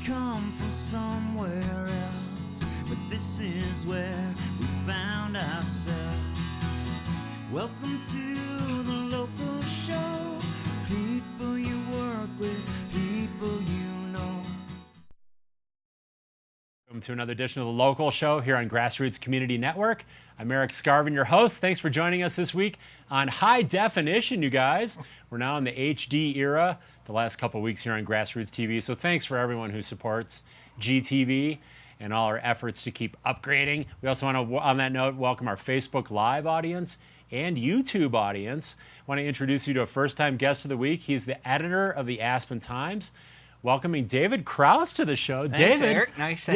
come from somewhere else, but this is where we found ourselves. Welcome to the local show. People you work with, people you know. Welcome to another edition of the Local Show here on Grassroots Community Network. I'm Erik Skarvan, your host. Thanks for joining us this week on High Definition, you guys. We're now in the HD era, the last couple of weeks here on Grassroots TV. So thanks for everyone who supports GTV and all our efforts to keep upgrading. We also want to, on that note, welcome our Facebook Live audience and YouTube audience. I want to introduce you to a first-time guest of the week. He's the editor of the Aspen Times. Welcoming David Krause to the show. Thanks, David, Erik. Nice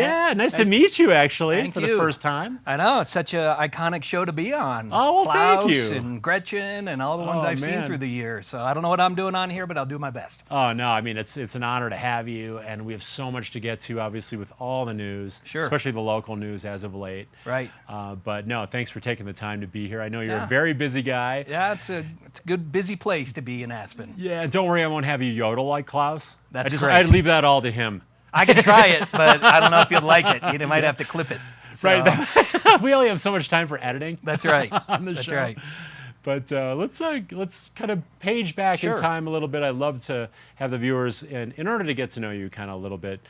to meet you, actually, Thank for you. the first time. I know, it's such an iconic show to be on. Oh, well, thank Klaus you. and Gretchen and all the ones I've seen through the years. So I don't know what I'm doing on here, but I'll do my best. Oh, no, I mean, it's an honor to have you, and we have so much to get to, obviously, with all the news, Sure. especially the local news as of late. Right. But no, thanks for taking the time to be here. I know you're a very busy guy. Yeah, it's a good, busy place to be in Aspen. Yeah, and don't worry, I won't have you yodel like Klaus. That's great. I'd leave that all to him. I could try it, but I don't know if you'd like it. You might have to clip it. So, Right. We only have so much time for editing. That's right. on the That's show. right. But let's kind of page back in Sure. time a little bit. I'd love to have the viewers, and in order to get to know you kind of a little bit,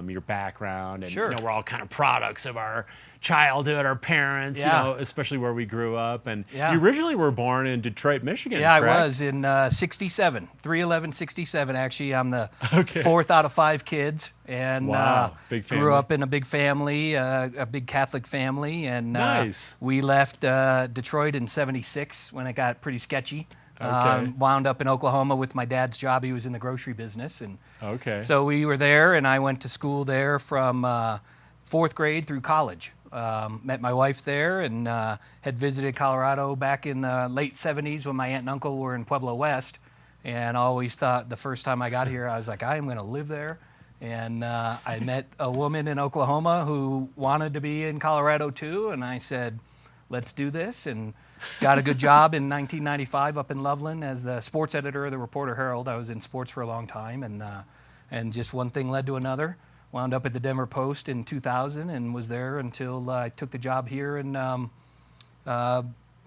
your background, and Sure. you know, we're all kind of products of our childhood, our parents, Yeah. you know, especially where we grew up. And Yeah. you originally were born in Detroit, Michigan. Yeah, correct? I was in 67, 3/11/67. Actually, I'm the Okay. fourth out of five kids, and Wow, big family. grew up in a big family, a big Catholic family, and Nice. we left Detroit in '76 when it got pretty sketchy. Okay. Wound up in Oklahoma with my dad's job. He was in the grocery business, and Okay. so we were there, and I went to school there from fourth grade through college. Met my wife there, and had visited Colorado back in the late '70s when my aunt and uncle were in Pueblo West, and always thought the first time I got here, I was like, I am going to live there. And I met a woman in Oklahoma who wanted to be in Colorado too, and I said, let's do this, and got a good job in 1995 up in Loveland as the sports editor of the Reporter Herald. I was in sports for a long time, and just one thing led to another. Wound up at the Denver Post in 2000 and was there until I took the job here in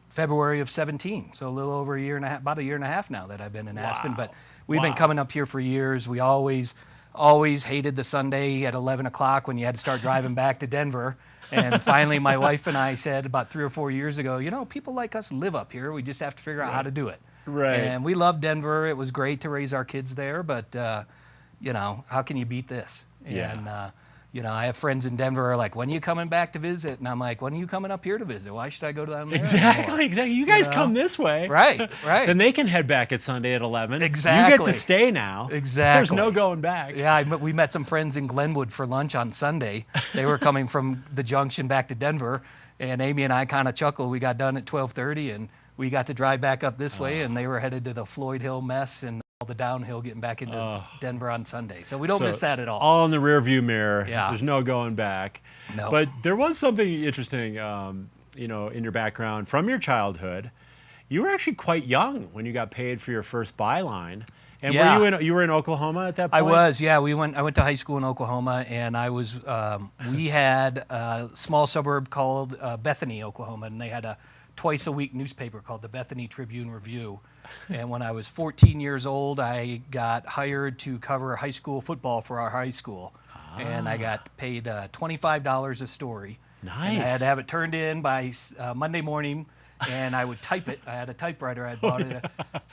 February of 17. So a little over a year and a half, about a year and a half now that I've been in Aspen. But we've been coming up here for years. We always hated the Sunday at 11 o'clock when you had to start driving back to Denver. And finally, my wife and I said about 3 or 4 years ago, you know, people like us live up here. We just have to figure out how to do it. Right. And we love Denver. It was great to raise our kids there, but you know, how can you beat this? Yeah. And you know, I have friends in Denver who are like, when are you coming back to visit? And I'm like, when are you coming up here to visit? Why should I go down there anymore? Exactly. You guys come this way. Right. Then they can head back at Sunday at 11. Exactly. You get to stay now. Exactly. There's no going back. Yeah, we met some friends in Glenwood for lunch on Sunday. They were coming from the junction back to Denver, and Amy and I kind of chuckled. We got done at 12:30, and we got to drive back up this way, and they were headed to the Floyd Hill mess and all the downhill getting back into Denver on Sunday. So we don't miss that at all. All in the rearview mirror. Yeah. There's no going back. No. But there was something interesting, you know, in your background from your childhood. You were actually quite young when you got paid for your first byline. And Yeah. you were in Oklahoma at that point? I was, yeah. I went to high school in Oklahoma, and I was. We had a small suburb called Bethany, Oklahoma, and they had a twice-a-week newspaper called the Bethany Tribune Review. And when I was 14 years old, I got hired to cover high school football for our high school, and I got paid $25 a story. Nice. And I had to have it turned in by Monday morning. And I would type it. I had a typewriter I had bought it.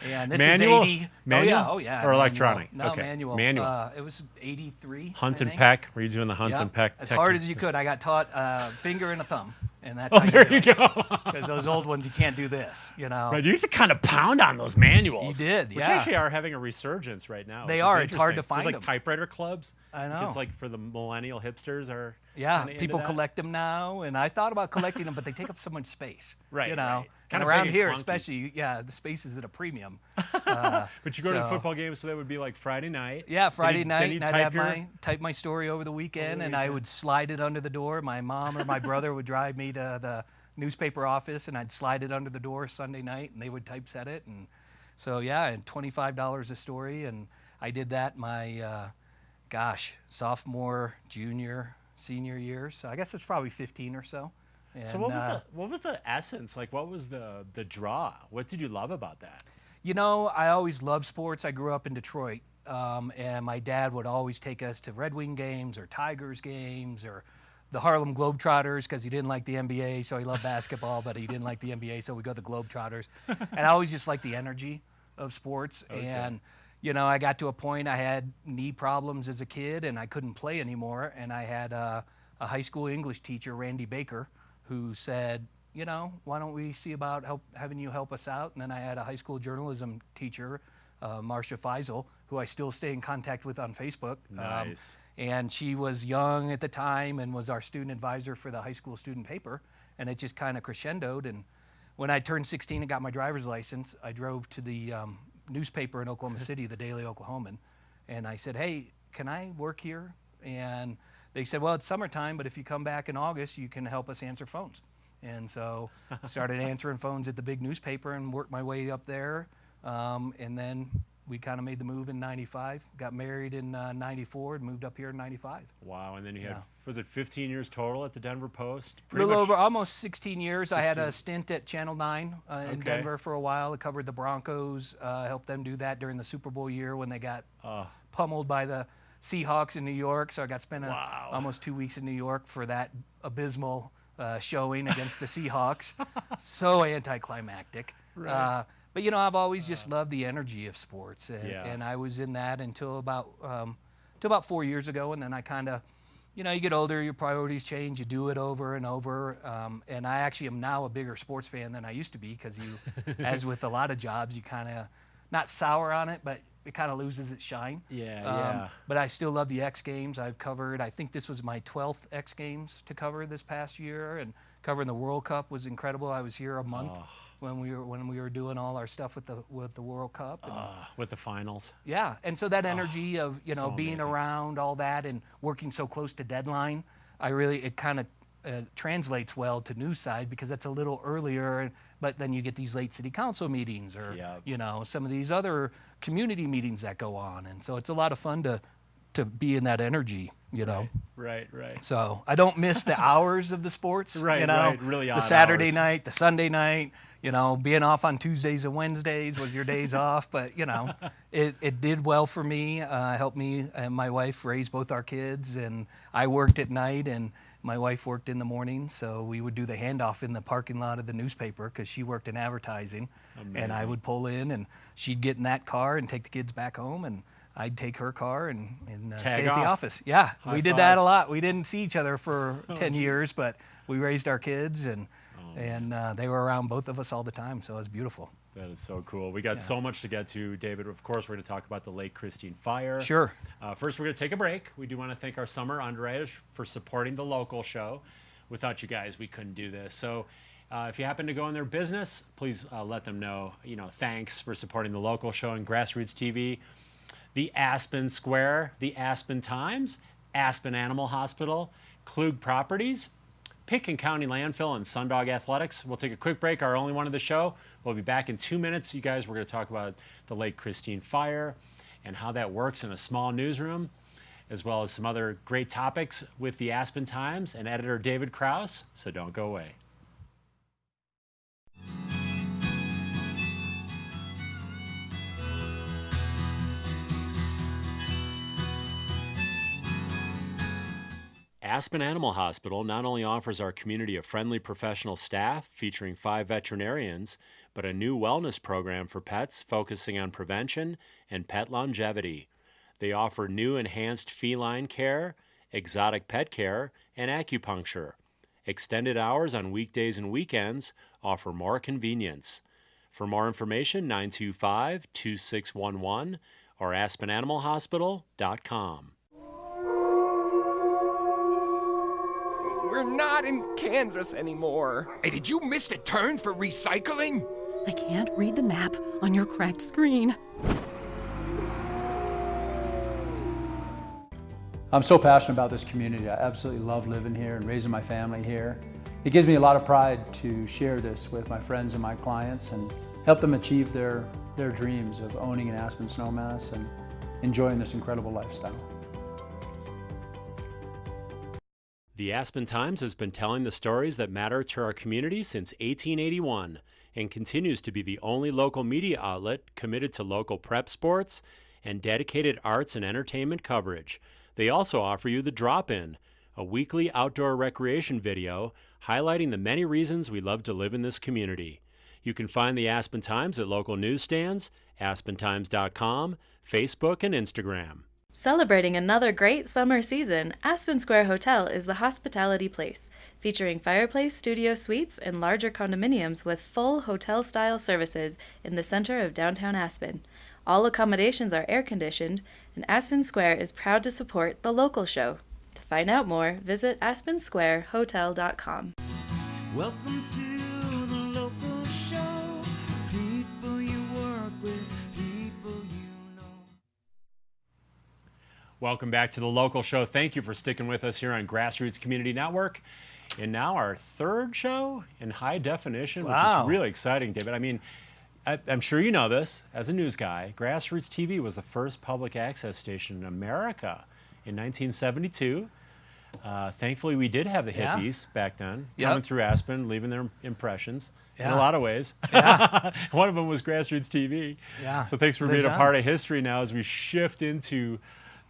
And this Manual? is 80. Manual? Oh yeah. Or manual. electronic? No, Okay. manual. Manual. It was 83. Hunt I and think. peck? Were you doing the hunt Yeah. and peck? As hard as you could. I got taught finger and a thumb. And that's how There do you it. go. Because those old ones, you can't do this, you know. Right, you used to kind of pound on those manuals. You did, Which yeah. actually are having a resurgence right now. They which is are. It's hard to interesting. find There's them. like typewriter clubs. I know. Just like for the millennial hipsters are. Yeah, kinda into people that. collect them now, and I thought about collecting them, but they take up so much space. Right, You know, right. and Kinda around big and here, clunky. especially, yeah, the space is at a premium. But you go to the So- football games, so that would be like Friday night. Yeah, Friday Then night, you and I'd type have your- type my story over the weekend, and I would slide it under the door. My mom or my brother would drive me to the newspaper office, and I'd slide it under the door Sunday night, and they would typeset it. And so, yeah, and $25 a story, and I did that my sophomore, junior, senior years. So I guess it's probably 15 or so. And, So what was the essence? Like, what was the draw? What did you love about that? You know, I always loved sports. I grew up in Detroit, and my dad would always take us to Red Wing games or Tigers games or the Harlem Globetrotters because he didn't like the NBA, so he loved basketball, but he didn't like the NBA, so we go to the Globetrotters. And I always just liked the energy of sports. Okay. And, you know, I got to a point I had knee problems as a kid, and I couldn't play anymore. And I had a high school English teacher, Randy Baker, who said, you know, why don't we see about having you help us out? And then I had a high school journalism teacher, Marcia Feisel, who I still stay in contact with on Facebook. Nice. And she was young at the time and was our student advisor for the high school student paper. And it just kind of crescendoed. And when I turned 16 and got my driver's license, I drove to the newspaper in Oklahoma City, the Daily Oklahoman. And I said, hey, can I work here? And they said, well, it's summertime, but if you come back in August, you can help us answer phones. And so I started answering phones at the big newspaper and worked my way up there. And then we kind of made the move in 95, got married in 94, and moved up here in 95. Wow, and then you had, was it 15 years total at the Denver Post? A little over, almost 16 years. 16. I had a stint at Channel 9 in Denver for a while. I covered the Broncos, helped them do that during the Super Bowl year when they got pummeled by the Seahawks in New York. So I got to spend almost 2 weeks in New York for that abysmal showing against the Seahawks. So anticlimactic. Right. But, you know, I've always just loved the energy of sports. And I was in that until about 4 years ago. And then I kind of, you know, you get older, your priorities change, you do it over and over. And I actually am now a bigger sports fan than I used to be because you, as with a lot of jobs, you kind of, not sour on it, but it kind of loses its shine. But I still love the X Games. I've covered, I think this was my 12th X Games to cover this past year, and covering the World Cup was incredible. I was here a month when we were doing all our stuff with the World Cup. And, with the finals. Yeah, and so that energy of, you know, so being amazing. Around all that and working so close to deadline, it kind of translates well to news side because that's a little earlier, but then you get these late city council meetings or, you know, some of these other community meetings that go on. And so it's a lot of fun to be in that energy, you know. Right. So I don't miss the hours of the sports, you know, really the Saturday night, the Sunday night, you know, being off on Tuesdays and Wednesdays was your days off. But, you know, it did well for me, helped me and my wife raise both our kids. And I worked at night and my wife worked in the morning, so we would do the handoff in the parking lot of the newspaper because she worked in advertising. Amazing. And I would pull in and she'd get in that car and take the kids back home, and I'd take her car and stay at the office. Yeah, we did that a lot. We didn't see each other for 10 years, but we raised our kids, and they were around both of us all the time, so it was beautiful. That is so cool. We got so much to get to, David. Of course, we're going to talk about the Lake Christine fire. Sure. First, we're going to take a break. We do want to thank our summer underwriters for supporting the local show. Without you guys, we couldn't do this. So if you happen to go in their business, please let them know, you know, thanks for supporting the local show and Grassroots TV. The Aspen Square, the Aspen Times, Aspen Animal Hospital, Klug Properties, Pitkin County Landfill, and Sundog Athletics. We'll take a quick break, our only one of the show. We'll be back in 2 minutes. You guys, we're going to talk about the Lake Christine fire and how that works in a small newsroom, as well as some other great topics with the Aspen Times and editor David Krause. So don't go away. Aspen Animal Hospital not only offers our community a friendly professional staff featuring 5 veterinarians, but a new wellness program for pets focusing on prevention and pet longevity. They offer new enhanced feline care, exotic pet care, and acupuncture. Extended hours on weekdays and weekends offer more convenience. For more information, 925-2611 or aspenanimalhospital.com. We're not in Kansas anymore. Hey, did you miss the turn for recycling? I can't read the map on your cracked screen. I'm so passionate about this community. I absolutely love living here and raising my family here. It gives me a lot of pride to share this with my friends and my clients and help them achieve their dreams of owning an Aspen snowmass and enjoying this incredible lifestyle. The Aspen Times has been telling the stories that matter to our community since 1881 and continues to be the only local media outlet committed to local prep sports and dedicated arts and entertainment coverage. They also offer you The Drop-In, a weekly outdoor recreation video highlighting the many reasons we love to live in this community. You can find the Aspen Times at local newsstands, aspentimes.com, Facebook, and Instagram. Celebrating another great summer season, Aspen Square Hotel is the hospitality place, featuring fireplace studio suites and larger condominiums with full hotel-style services in the center of downtown Aspen. All accommodations are air-conditioned, and Aspen Square is proud to support the local show. To find out more, visit aspensquarehotel.com. Welcome to the local show. People you work with, people you know. Welcome back to the local show. Thank you for sticking with us here on Grassroots Community Network. And now our third show in high definition, which Wow. is really exciting, David. I mean, I'm sure you know this as a news guy. Grassroots TV was the first public access station in America in 1972. Thankfully, we did have the Yeah. hippies back then Yep. coming through Aspen, leaving their impressions in Yeah. a lot of ways. Yeah. One of them was Grassroots TV. Yeah. So thanks for Lives being a on. part of history now as we shift into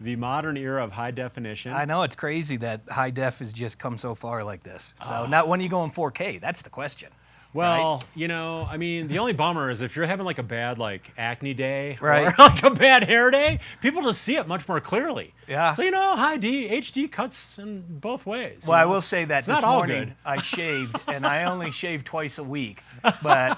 the modern era of high definition. I know it's crazy that high def has just come so far like this. So now, when are you going 4K? That's the question. Well, you know, I mean, the only bummer is if you're having like a bad like acne day Right. or like a bad hair day, people just see it much more clearly. Yeah. So, you know, HD cuts in both ways. Well, you I know? will say that It's this not all morning good. I shaved, and I only shave twice a week, but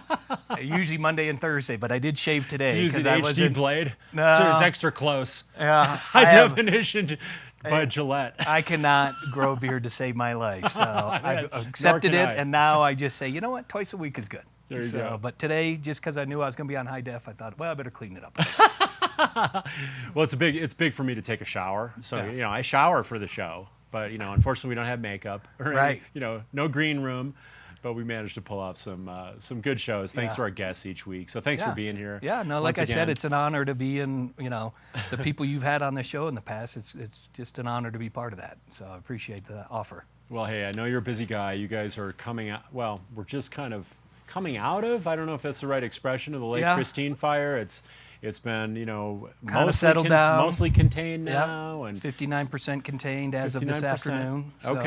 usually Monday and Thursday. But I did shave today Use because an I HD wasn't. blade. No. So it's extra close. High I have- definition by Gillette. I cannot grow a beard to save my life, so I've Nor accepted can it, I. and now I just say, you know what, twice a week is good. There you so, go. But today, just because I knew I was going to be on high def, I thought, well, I better clean it up. Well, it's big for me to take a shower. So, Yeah. you know, I shower for the show, but you know, unfortunately we don't have makeup or any, Right. you know, no green room, but we managed to pull off some good shows. Thanks Yeah. to our guests each week. So thanks for being here. Yeah, no, like I said, it's an honor to be in, you know, the people you've had on the show in the past. It's just an honor to be part of that. So I appreciate the offer. Well, hey, I know you're a busy guy. You guys are coming out. Well, we're just kind of coming out of. I don't know if that's the right expression of the Lake Yeah. Christine fire. It's been, you know, Kinda settled down. mostly contained Yeah, now, and 59% contained as of this 59%. afternoon. So,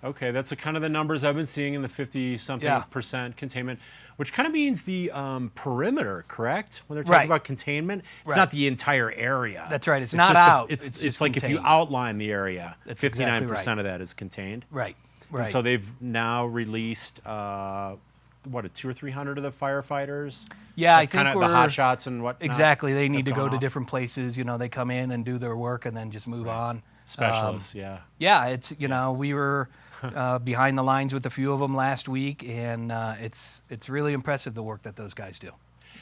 Okay. That's kind of the numbers I've been seeing in the 50-something Yeah. percent containment, which kind of means the perimeter, correct? When they're talking Right. about containment, it's Right. not the entire area. That's right. It's not just out. It's It's it's just like if you contained. outline the area, That's 59% exactly of that is contained. Right, And right. so they've now released what, 200 or 300 of the firefighters? Yeah, I That's kind think of we're the hot shots and whatnot. exactly. They need to have go gone to off. different places. You know, they come in and do their work and then just move on. Specialists, yeah. Yeah, it's, you know, we were behind the lines with a few of them last week, and it's really impressive the work that those guys do.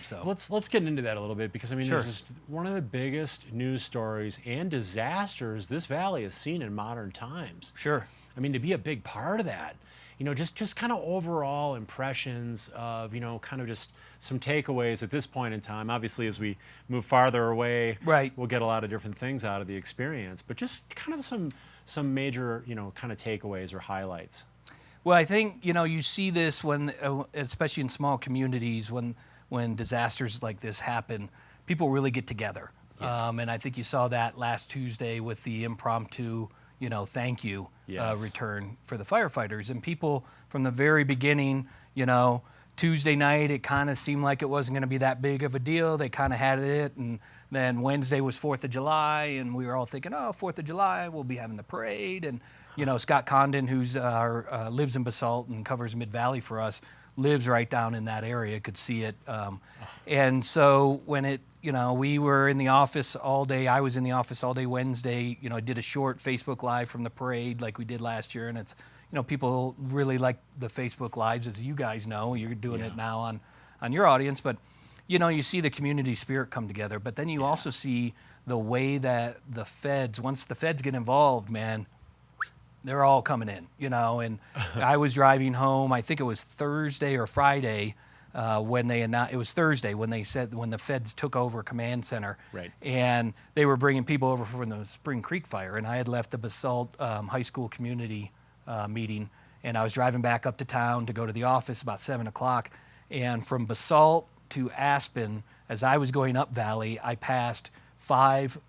So Let's get into that a little bit because I mean, Sure. this is one of the biggest news stories and disasters this valley has seen in modern times. sure. I mean, to be a big part of that, you know, just kind of overall impressions of, you know, kind of just some takeaways at this point in time. Obviously, as we move farther away, Right. we'll get a lot of different things out of the experience, but just kind of some major, you know, kind of takeaways or highlights. Well, I think, you know, you see this when, especially in small communities, when disasters like this happen, people really get together. And I think you saw that last Tuesday with the impromptu, you know, thank you Yes. return for the firefighters. And people from the very beginning, you know, Tuesday night, it kind of seemed like it wasn't going to be that big of a deal. They kind of had it. And then Wednesday was 4th of July, and we were all thinking, oh, 4th of July, we'll be having the parade. And, you know, Scott Condon, who's lives in Basalt and covers Mid-Valley for us, lives right down in that area, could see it. And so when it, you know, we were in the office all day. I was in the office all day Wednesday. You know, I did a short Facebook Live from the parade like we did last year. And it's, you know, people really like the Facebook Lives, as you guys know. You're doing it now on your audience. But, you know, you see the community spirit come together. But then you also see the way that the feds, once the feds get involved, man, they're all coming in, you know. And I was driving home, I think it was Thursday or Friday, when they announced, it was Thursday when they said, when the feds took over command center. Right. And they were bringing people over from the Spring Creek fire. And I had left the Basalt High School community meeting, and I was driving back up to town to go to the office about 7 o'clock. And from Basalt to Aspen, as I was going up Valley, I passed 5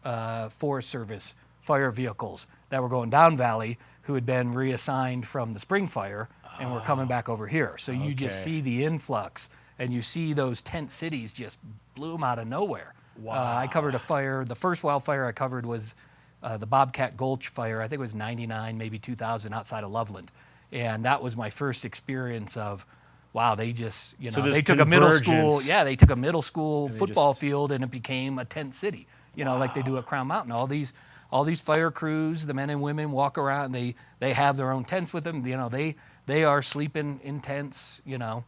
Forest Service fire vehicles that were going down Valley who had been reassigned from the spring fire and were coming back over here. So you just see the influx, and you see those tent cities just bloom out of nowhere. Wow. I covered a fire. The first wildfire I covered was the Bobcat Gulch fire. I think it was 99, maybe 2000 outside of Loveland. And that was my first experience of, wow, they just, you know, they took a middle school, they took a middle school football field and it became a tent city, you know, like they do at Crown Mountain. All these fire crews, the men and women walk around, they have their own tents with them. You know, they are sleeping in tents, you know,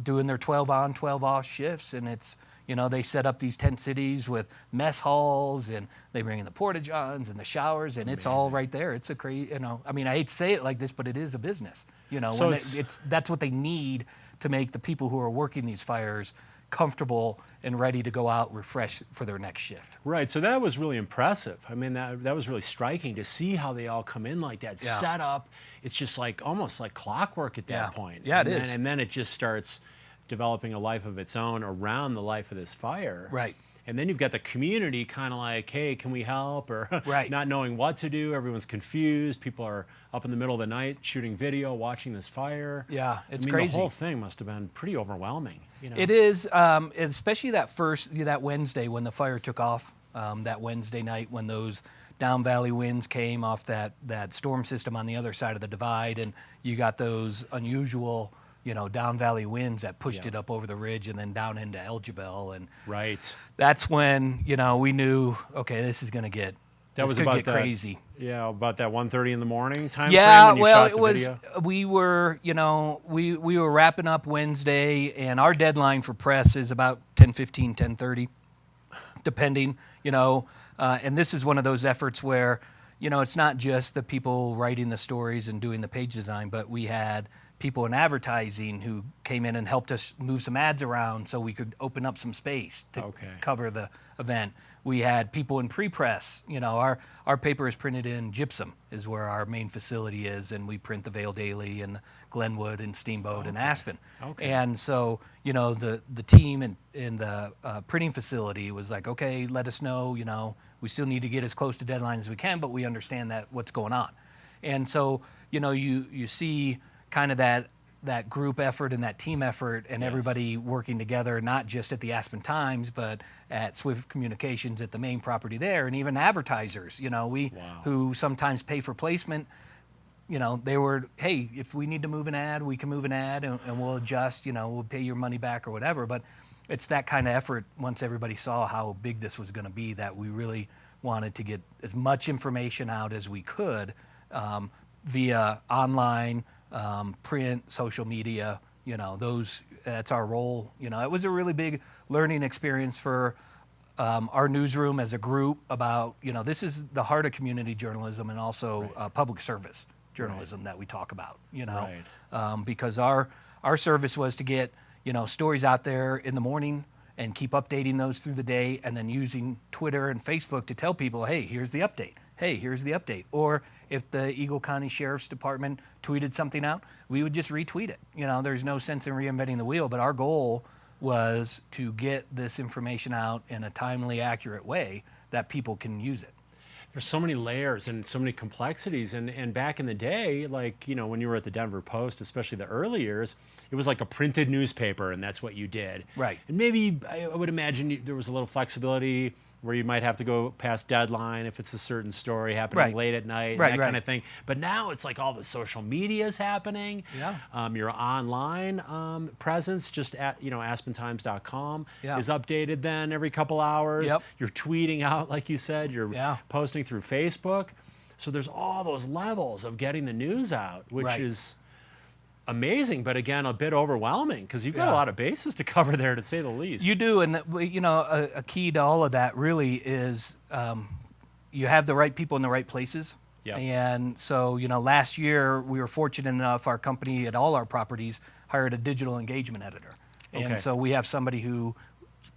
doing their 12 on, 12 off shifts. And it's, you know, they set up these tent cities with mess halls, and they bring in the porta-johns and the showers, and it's all right there. It's a crazy, you know, I mean, I hate to say it like this, but it is a business. You know, so when that's what they need to make the people who are working these fires comfortable and ready to go out refreshed for their next shift. Right, so that was really impressive. I mean, that was really striking to see how they all come in like that, set up. It's just like almost like clockwork at that point. Yeah, it is. And then it just starts developing a life of its own around the life of this fire. Right. And then you've got the community kind of like, hey, can we help? Or not knowing what to do. Everyone's confused. People are up in the middle of the night shooting video, watching this fire. Yeah, it's crazy. The crazy. whole thing must have been pretty overwhelming. You know? It is, especially that Wednesday when the fire took off, that Wednesday night when those down valley winds came off that storm system on the other side of the divide, and you got those unusual, you know, down valley winds that pushed it up over the ridge and then down into Elgibel, and that's when, you know, we knew, okay, this is going to get crazy. Yeah, about that 1:30 in the morning time. Yeah, frame when you well, shot it the was. video? We were, you know, we were wrapping up Wednesday, and our deadline for press is about 10:15, 10:30, depending, you know. And this is one of those efforts where, you know, it's not just the people writing the stories and doing the page design, but we had people in advertising who came in and helped us move some ads around so we could open up some space to cover the event. We had people in pre-press. You know, our paper is printed in Gypsum, is where our main facility is, and we print the Vale Daily and the Glenwood and Steamboat and Aspen. And so, you know, the team in the printing facility was like, okay, let us know, you know, we still need to get as close to deadline as we can, but we understand that what's going on. And so, you know, you see kind of that group effort and that team effort and everybody working together, not just at the Aspen Times, but at Swift Communications at the main property there, and even advertisers, you know, who sometimes pay for placement, you know, they were, hey, if we need to move an ad, we can move an ad and we'll adjust, you know, we'll pay your money back or whatever. But it's that kind of effort, once everybody saw how big this was going to be, that we really wanted to get as much information out as we could via online, print, social media, you know, that's our role. You know, it was a really big learning experience for our newsroom as a group about, you know, this is the heart of community journalism and also public service journalism that we talk about, you know, because our service was to get, you know, stories out there in the morning and keep updating those through the day, and then using Twitter and Facebook to tell people, hey, here's the update. Hey, here's the update. Or if the Eagle County Sheriff's Department tweeted something out, we would just retweet it. You know, there's no sense in reinventing the wheel, but our goal was to get this information out in a timely, accurate way that people can use it. There's so many layers and so many complexities. And back in the day, like, you know, when you were at the Denver Post, especially the early years, it was like a printed newspaper, and that's what you did. Right. And maybe I would imagine there was a little flexibility where you might have to go past deadline if it's a certain story happening late at night, and that kind of thing. But now it's like all the social media is happening. Yeah. Your online presence, just at, you know, aspentimes.com is updated then every couple hours. You're tweeting out, like you said. You're posting through Facebook. So there's all those levels of getting the news out, which is amazing, but again, a bit overwhelming because you've got a lot of bases to cover there, to say the least. You do, and you know, a key to all of that really is you have the right people in the right places. And so, you know, last year we were fortunate enough, our company at all our properties hired a digital engagement editor. And so we have somebody whose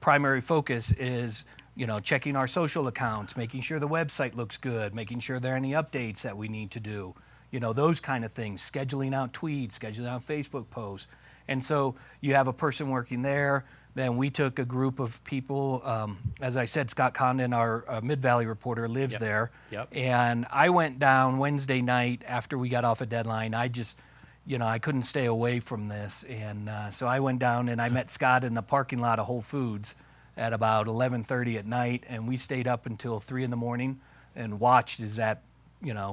primary focus is, you know, checking our social accounts, making sure the website looks good, making sure there are any updates that we need to do. those kind of things, scheduling out tweets, scheduling out Facebook posts. And so you have a person working there. Then we took a group of people. As I said, Scott Condon, our Mid-Valley reporter, lives there. Yep. And I went down Wednesday night after we got off a deadline. I just, I couldn't stay away from this. And so I went down and I met Scott in the parking lot of Whole Foods at about 11:30 at night. And we stayed up until 3 in the morning and watched as that,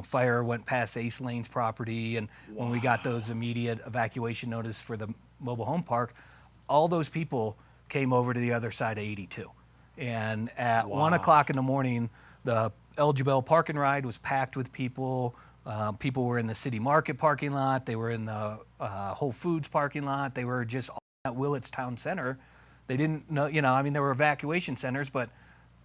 fire went past Ace Lane's property. And when we got those immediate evacuation notice for the mobile home park, all those people came over to the other side of 82. And at 1 o'clock in the morning, the El Jabal park and ride was packed with people. People were in the city market parking lot. They were in the Whole Foods parking lot. They were just at Willits Town Center. They didn't know, there were evacuation centers, but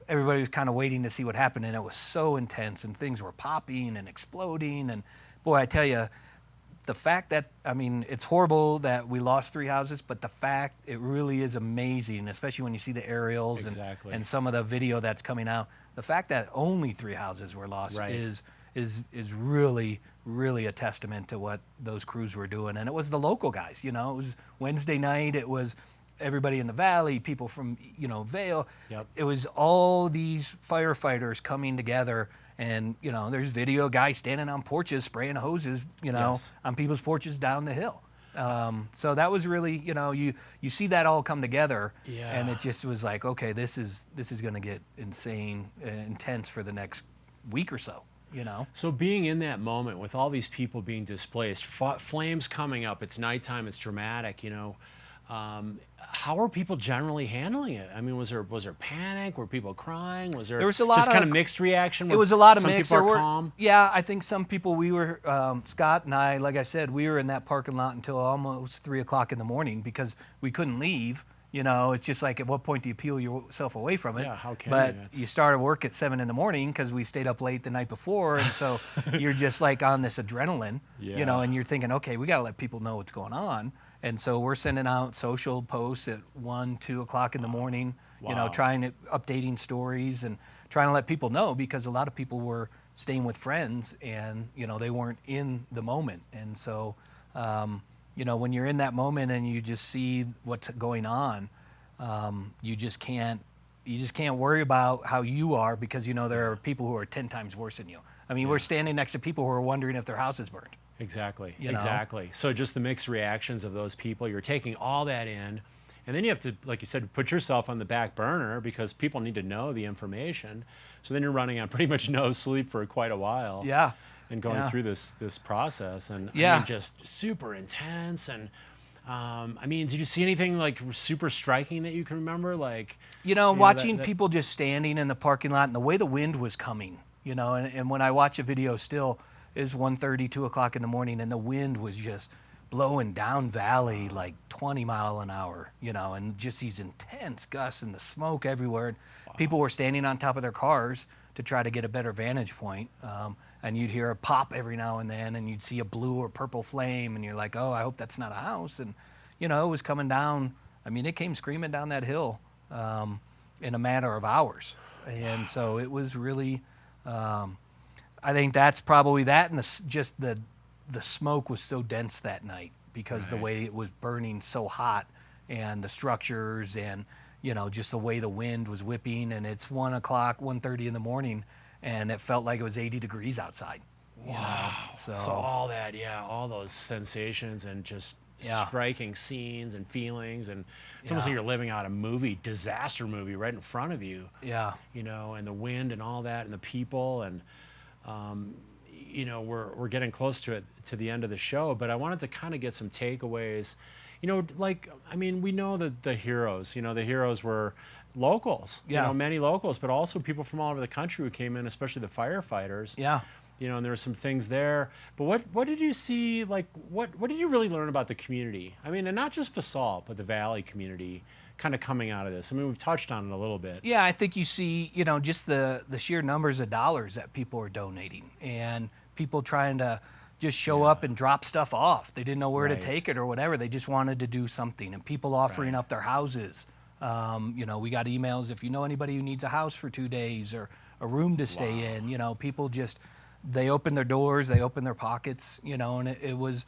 everybody was kind of waiting to see what happened. And it was so intense, and things were popping and exploding. And boy, I tell you, the fact that, it's horrible that we lost 3 houses, but the fact, it really is amazing, especially when you see the aerials and some of the video that's coming out. The fact that only 3 houses were lost is really, really a testament to what those crews were doing. And it was the local guys, it was Wednesday night, it was everybody in the valley, people from, Vail. Yep. It was all these firefighters coming together. And, there's video guys standing on porches spraying hoses, on people's porches down the hill. So that was really, you see that all come together. Yeah. And it just was like, okay, this is going to get intense for the next week or so, So being in that moment with all these people being displaced, flames coming up, it's nighttime, it's dramatic, how are people generally handling it? Was there panic? Were people crying? Was was a lot just kind of mixed reaction? It was a lot of mixed. Some people are calm? Yeah, I think some people, we were, Scott and I, like I said, we were in that parking lot until almost 3 o'clock in the morning because we couldn't leave. It's just like, at what point do you peel yourself away from it? Yeah, how can But you? you started work at 7 in the morning because we stayed up late the night before, and so you're just like on this adrenaline, and you're thinking, okay, we got to let people know what's going on. And so we're sending out social posts at 1, 2 o'clock in the morning, updating stories and trying to let people know, because a lot of people were staying with friends and, they weren't in the moment. And so, when you're in that moment and you just see what's going on, you just can't worry about how you are, because, there are people who are 10 times worse than you. We're standing next to people who are wondering if their house is burned. Exactly. Exactly. So just the mixed reactions of those people, you're taking all that in, and then you have to, like you said, put yourself on the back burner because people need to know the information. So then you're running on pretty much no sleep for quite a while. Yeah. And going through this process, and just super intense. And did you see anything like super striking that you can remember? Like, watching people just standing in the parking lot and the way the wind was coming, and when I watch a video still, is 1:30, 2 o'clock in the morning, and the wind was just blowing down valley like 20 mile an hour, and just these intense gusts and the smoke everywhere. People were standing on top of their cars to try to get a better vantage point, and you'd hear a pop every now and then, and you'd see a blue or purple flame, and you're like, oh, I hope that's not a house. And, it was coming down. It came screaming down that hill in a matter of hours. And so it was really... I think that's probably that, and the smoke was so dense that night because the way it was burning so hot, and the structures, and just the way the wind was whipping. And it's 1 o'clock, 1:30 in the morning, and it felt like it was 80 degrees outside. Wow. So all that, all those sensations and just striking scenes and feelings, and it's almost like you're living out a disaster movie right in front of you. Yeah. And the wind and all that, and the people, and we're getting close to the end of the show, but I wanted to kind of get some takeaways. We know that the heroes, the heroes were locals, many locals, but also people from all over the country who came in, especially the firefighters. Yeah. And there were some things there. But what did you see, like, what did you really learn about the community? And not just Basalt, but the Valley community kind of coming out of this. We've touched on it a little bit. Yeah, I think you see, just the sheer numbers of dollars that people are donating, and people trying to just show up and drop stuff off. They didn't know where to take it or whatever. They just wanted to do something, and people offering up their houses. We got emails, if you know anybody who needs a house for 2 days or a room to stay in, people just they opened their doors, they opened their pockets, you know, and it was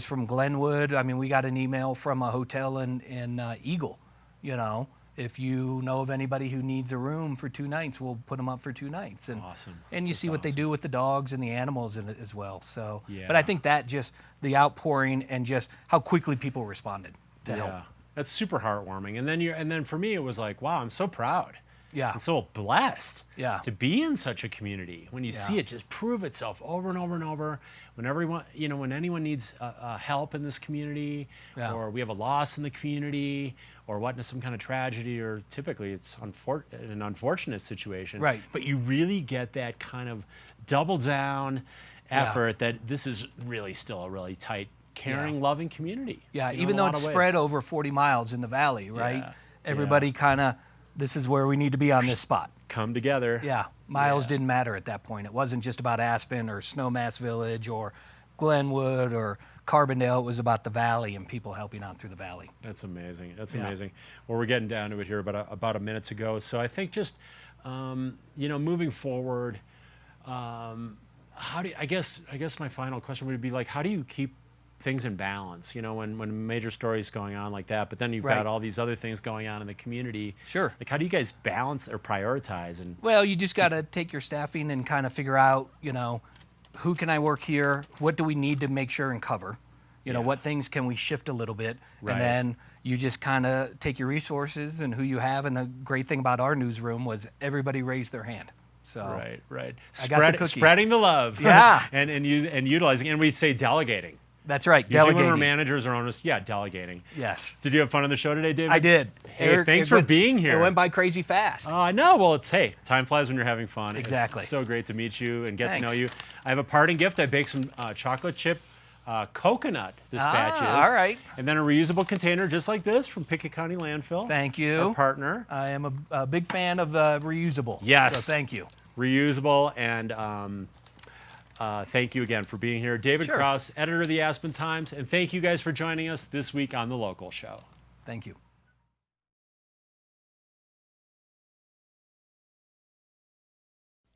from Glenwood. I mean, we got an email from a hotel in Eagle, you know. If you know of anybody who needs a room for 2 nights, we'll put them up for 2 nights. And, Awesome. And you see what they do with the dogs and the animals in it as well. So, Yeah. But I think that just the outpouring and just how quickly people responded to help. That's super heartwarming. And then for me, it was like, wow, I'm so proud. Yeah. And so blessed to be in such a community. When you see it just prove itself over and over and over, when anyone needs help in this community, or we have a loss in the community, or what, some kind of tragedy, or typically it's an unfortunate situation. Right. But you really get that kind of double down effort that this is really still a really tight, caring, loving community. Yeah, you know, even in a though lot it's of ways. spread over 40 miles in the valley, right? Yeah. Everybody kind of, this is where we need to be on this spot. Come together. Yeah, miles didn't matter at that point. It wasn't just about Aspen or Snowmass Village or Glenwood or Carbondale. It was about the valley and people helping out through the valley. That's amazing. That's amazing. Well, we're getting down to it here about a minute to go. So I think just, moving forward, I guess my final question would be like, how do you keep things in balance, you know, when major stories going on like that, but then you've got all these other things going on in the community. Sure. Like, how do you guys balance or prioritize? Well, you just got to take your staffing and kind of figure out, you know, who can I work here? What do we need to make sure and cover? You know, what things can we shift a little bit? Right. And then you just kind of take your resources and who you have. And the great thing about our newsroom was everybody raised their hand. So Right. I got the cookies. Spreading the love. Yeah. and utilizing, and we say delegating. That's right, Usually delegating. when we're managers or owners, delegating. Yes. Did you have fun on the show today, David? I did. Hey, Erik, thanks for being here. It went by crazy fast. I know. Well, time flies when you're having fun. Exactly. It's so great to meet you and get Thanks. to know you. I have a parting gift. I baked some chocolate chip coconut, this batch is. All right. And then a reusable container just like this from Pickett County Landfill. Thank you. Our partner. I am a big fan of reusable. Yes. So thank you. Reusable, and thank you again for being here. David Krause, editor of the Aspen Times, and thank you guys for joining us this week on The Local Show. Thank you.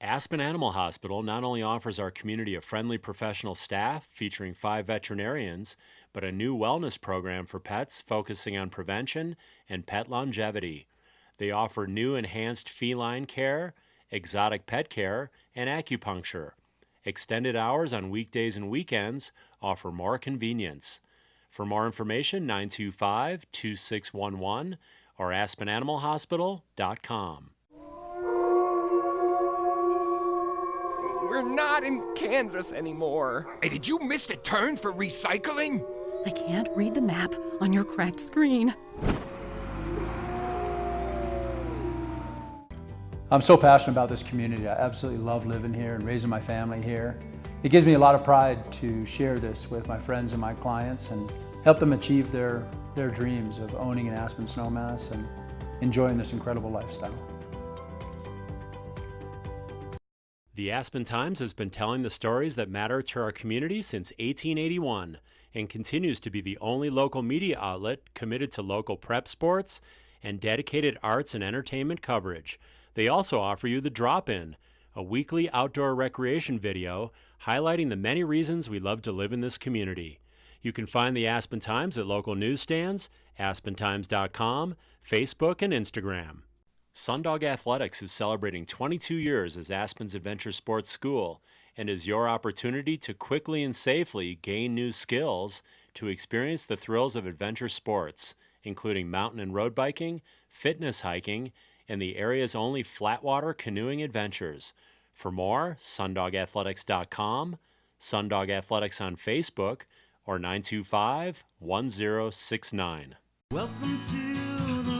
Aspen Animal Hospital not only offers our community a friendly professional staff featuring 5 veterinarians, but a new wellness program for pets focusing on prevention and pet longevity. They offer new enhanced feline care, exotic pet care, and acupuncture. Extended hours on weekdays and weekends offer more convenience. For more information, 925-2611 or aspenanimalhospital.com. We're not in Kansas anymore. Hey, did you miss the turn for recycling? I can't read the map on your cracked screen. I'm so passionate about this community. I absolutely love living here and raising my family here. It gives me a lot of pride to share this with my friends and my clients and help them achieve their dreams of owning an Aspen Snowmass and enjoying this incredible lifestyle. The Aspen Times has been telling the stories that matter to our community since 1881 and continues to be the only local media outlet committed to local prep sports and dedicated arts and entertainment coverage. They also offer you The Drop-In, a weekly outdoor recreation video highlighting the many reasons we love to live in this community. You can find the Aspen Times at local newsstands, aspentimes.com, Facebook, and Instagram. Sundog Athletics is celebrating 22 years as Aspen's adventure sports school and is your opportunity to quickly and safely gain new skills to experience the thrills of adventure sports, including mountain and road biking, fitness hiking, and the area's only flatwater canoeing adventures. For more, sundogathletics.com, Sundog Athletics on Facebook, or 925-1069. Welcome to the